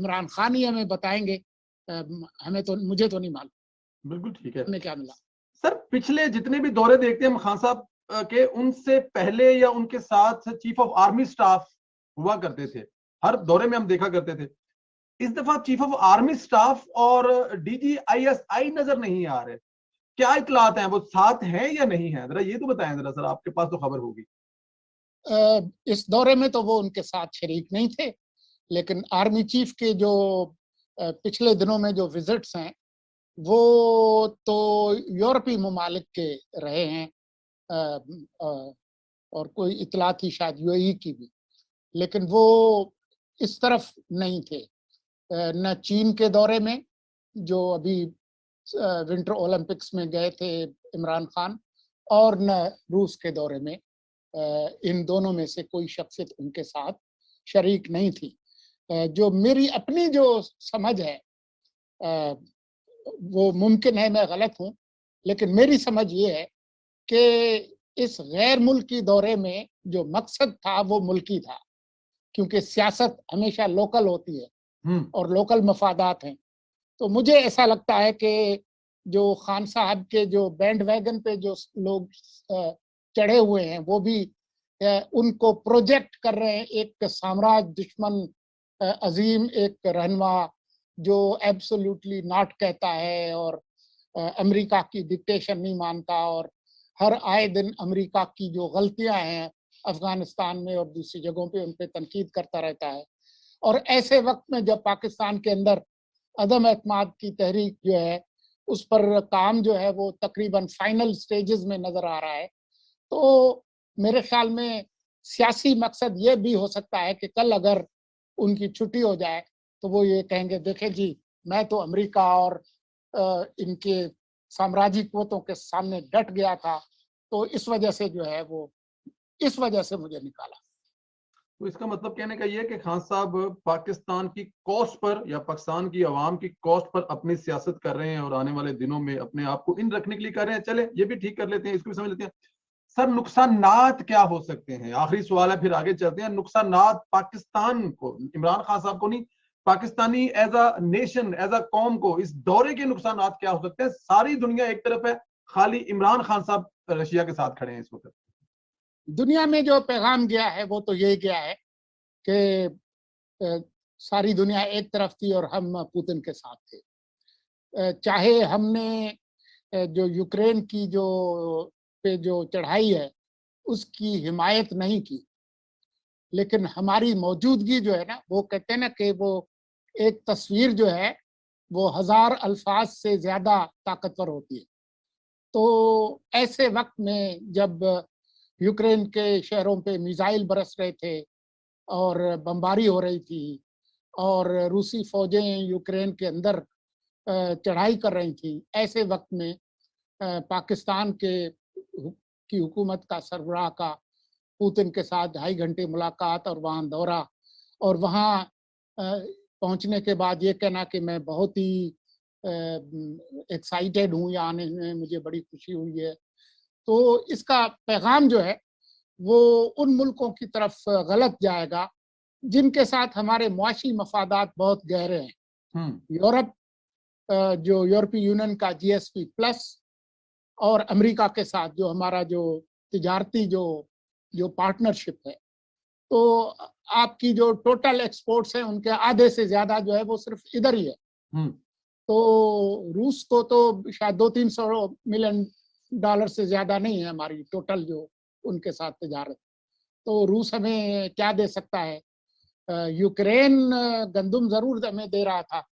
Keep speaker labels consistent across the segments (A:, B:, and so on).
A: इमरान खान ही हमें बताएंगे। हमें तो, मुझे तो नहीं मालूम
B: बिल्कुल ठीक है।
A: हमें क्या मिला।
B: सर पिछले जितने भी दौरे देखते हैं हम खान साहब के, उनसे पहले या उनके साथ चीफ ऑफ आर्मी स्टाफ हुआ करते थे, हर दौरे में हम देखा करते थे। इस दफा चीफ ऑफ आर्मी स्टाफ और डीजी आईएसआई नजर नहीं आ रहे, क्या इतलात हैं, वो साथ हैं या नहीं है, जरा ये तो बताएं जरा सर, आपके पास तो खबर होगी।
A: इस दौरे में तो वो उनके साथ शरीक नहीं थे, लेकिन आर्मी चीफ के जो पिछले दिनों में जो विजिट्स हैं वो तो यूरोपीय ममालिक के रहे हैं। और कोई इतला थी शायद यूएई की भी, लेकिन वो इस तरफ नहीं थे। न चीन के दौरे में जो अभी विंटर ओलंपिक्स में गए थे इमरान खान, और न रूस के दौरे में। इन दोनों में से कोई शख्सियत उनके साथ शरीक नहीं थी। जो मेरी अपनी जो समझ है, वो मुमकिन है मैं गलत हूं, लेकिन मेरी समझ ये है कि इस गैर मुल्की दौरे में जो मकसद था वो मुल्की था, क्योंकि सियासत हमेशा लोकल होती है और लोकल मफादात हैं। तो मुझे ऐसा लगता है कि जो खान साहब के जो बैंड वैगन पे जो लोग चढ़े हुए हैं, वो भी उनको प्रोजेक्ट कर रहे हैं एक साम्राज्य दुश्मन अजीम, एक रहनुमा जो एब्सोल्युटली नॉट कहता है और अमेरिका की डिक्टेशन नहीं मानता, और हर आए दिन अमेरिका की जो गलतियां हैं अफगानिस्तान में और दूसरी जगहों पे उन पर तनकीद करता रहता है। और ऐसे वक्त में जब पाकिस्तान के अंदर अदम एतमाद की तहरीक जो है, उस पर काम जो है वो तकरीबन फाइनल स्टेजेस में नजर आ रहा है, तो मेरे ख्याल में सियासी मकसद ये भी हो सकता है कि कल अगर उनकी छुट्टी हो जाए तो वो ये कहेंगे, देखें जी, मैं तो अमेरिका और इनके साम्राज्यिक कुव्वतों के सामने डट गया था, तो इस वजह से जो है वो, इस वजह से मुझे निकाला।
B: तो इसका मतलब कहने का ये है कि खान साहब पाकिस्तान की कॉस्ट पर या पाकिस्तान की आवाम की कॉस्ट पर अपनी सियासत कर रहे हैं और आने वाले दिनों में अपने आप को इन रखने के लिए कर रहे हैं। चले ये भी ठीक कर लेते हैं, इसको भी समझ लेते हैं। सर नुकसानात क्या हो सकते हैं, आखिरी सवाल है, फिर आगे चलते हैं। नुकसानात पाकिस्तान को, इमरान खान साहब को नहीं, Pakistani as a nation, as a कौम को इस दौरे के नुकसानात क्या हो सकते हैं? सारी दुनिया एक तरफ है, खाली इमरान खान साहब रशिया के साथ खड़े हैं इस वक्त।
A: दुनिया में जो पैगाम गया है वो तो यही गया है कि सारी दुनिया एक तरफ थी और हम पुतिन के साथ थे। चाहे हमने जो यूक्रेन की जो पे जो चढ़ाई है उसकी हिमायत नहीं की, लेकिन हमारी मौजूदगी जो है ना, वो कहते हैं ना कि वो एक तस्वीर जो है वो 1000 अल्फाज से ज्यादा ताकतवर होती है। तो ऐसे वक्त में जब यूक्रेन के शहरों पे मिसाइल बरस रहे थे और बमबारी हो रही थी और रूसी फौजें यूक्रेन के अंदर चढ़ाई कर रही थी, ऐसे वक्त में पाकिस्तान की हुकूमत का सरबराह का पुतिन के साथ 2.5 घंटे मुलाकात और वहाँ दौरा, और वहाँ पहुँचने के बाद ये कहना कि मैं बहुत ही एक्साइटेड हूँ, यहाँ आने में मुझे बड़ी खुशी हुई है। तो इसका पैगाम जो है वो उन मुल्कों की तरफ गलत जाएगा जिनके साथ हमारे मुआशी मफादात बहुत गहरे हैं। यूरोप, जो यूरोपीय यूनियन का जीएसपी प्लस, और अमेरिका के साथ जो हमारा जो तिजारती जो जो पार्टनरशिप है, तो आपकी जो टोटल एक्सपोर्ट्स हैं उनके आधे से ज्यादा जो है वो सिर्फ इधर ही है। तो रूस को तो शायद 200-300 मिलियन डॉलर से ज्यादा नहीं है हमारी टोटल जो उनके साथ तिजारत। तो रूस हमें क्या दे सकता है? यूक्रेन गंदुम जरूर हमें दे रहा था,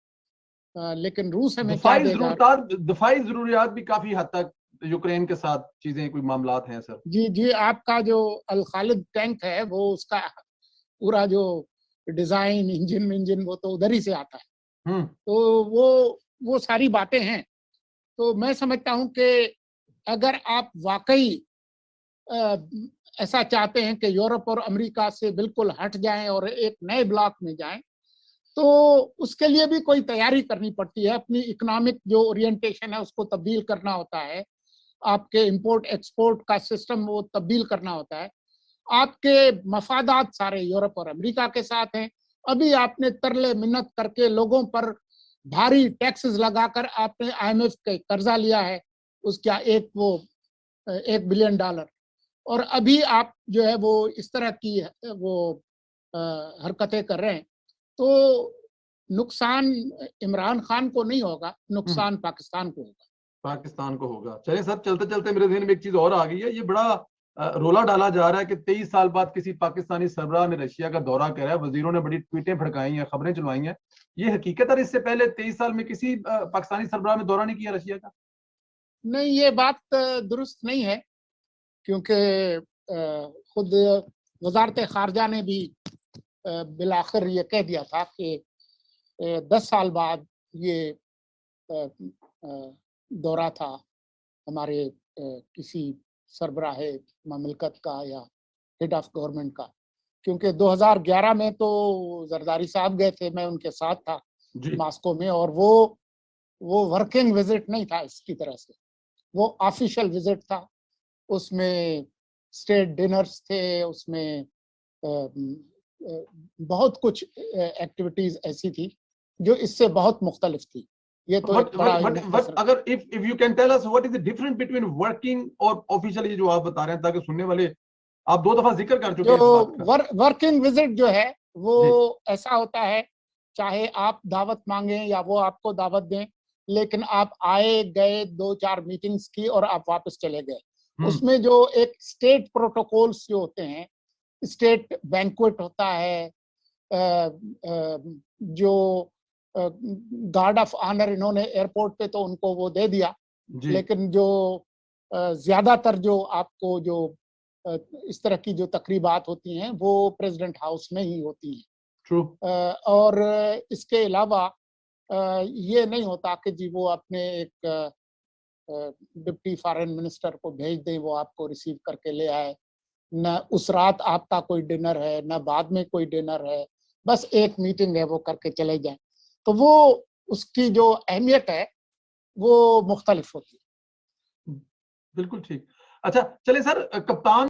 A: लेकिन रूस हमें क्या देगा?
B: दफाई जरूरियात भी काफी हद तक यूक्रेन के साथ चीजें, कोई मामलात हैं सर?
A: जी जी, आपका जो अल खालिद टैंक है वो उसका पूरा जो डिजाइन, इंजन वो तो उधर ही से आता है। तो वो सारी बातें हैं। तो मैं समझता हूं कि अगर आप वाकई ऐसा चाहते हैं कि यूरोप और अमेरिका से बिल्कुल हट जाएं और एक नए ब्लॉक में जाएं, तो उसके लिए भी कोई तैयारी करनी पड़ती है। अपनी इकोनॉमिक जो ओरिएंटेशन है उसको तब्दील करना होता है, आपके इंपोर्ट एक्सपोर्ट का सिस्टम वो तब्दील करना होता है। आपके मफादात सारे यूरोप और अमेरिका के साथ हैं अभी आपने तरले मिन्नत करके लोगों पर भारी टैक्सेस लगाकर आपने IMF के कर्जा लिया है, उसका $1 बिलियन, और अभी आप जो है वो इस तरह की वो हरकतें कर रहे हैं, तो नुकसान इमरान खान को नहीं होगा, नुकसान पाकिस्तान को होगा।
B: पाकिस्तान को होगा। चलिए सर, चलते चलते मेरे ध्यान में एक चीज और आ गई है। ये बड़ा रोला डाला जा रहा है कि 23 साल बाद किसी पाकिस्तानी सरबराह ने रशिया का दौरा करा है। वजीरों ने बड़ी ट्वीटें भड़काई हैं, खबरें चलवाई हैं। ये हकीकत है, इससे पहले 23 साल में किसी पाकिस्तानी सरबराह ने दौरा नहीं किया रशिया का?
A: नहीं, ये बात दुरुस्त नहीं है, क्योंकि खुद वजारत खारजा ने भी बिलाखिर ये कह दिया था कि 10 साल बाद ये दौरा था हमारे किसी सरबराहे ममलकत का या हेड ऑफ गवर्नमेंट का, क्योंकि 2011 में तो जरदारी साहब गए थे, मैं उनके साथ था मॉस्को में, और वो वर्किंग विजिट नहीं था इसकी तरह से, वो ऑफिशियल विजिट था। उसमें स्टेट डिनर्स थे, उसमें बहुत कुछ एक्टिविटीज ऐसी थी जो इससे बहुत मुख्तलिफ थी। ये तो एक बड़ा
B: अगर if you can tell us what is the difference between working और ऑफिशियल, जो आप बता रहे हैं, ताकि सुनने वाले, आप 2 दफा जिक्र कर चुके हैं इस बात का।
A: वर्किंग विजिट जो है वो ऐसा होता है, चाहे आप दावत मांगे या वो आपको दावत दें, लेकिन आप आए गए 2-4 मीटिंग्स की और आप वापस चले गए। उसमें जो एक स्टेट प्रोटोकॉल्स जो होते हैं, स्टेट बैंक्वेट होता है, जो गार्ड ऑफ ऑनर इन्होंने एयरपोर्ट पे तो उनको वो दे दिया, लेकिन जो ज्यादातर जो आपको जो इस तरह की जो तकरीबात होती हैं वो प्रेसिडेंट हाउस में ही होती हैं। और इसके अलावा ये नहीं होता कि जी वो अपने एक डिप्टी फॉरेन मिनिस्टर को भेज दें, वो आपको रिसीव करके ले आए, न उस रात आपका कोई डिनर है, न बाद में कोई डिनर है, बस एक मीटिंग है वो करके चले जाएं। तो वो उसकी जो अहमियत है वो मुख्तलिफ होती है।
B: बिल्कुल ठीक। अच्छा, चलिए सर, कप्तान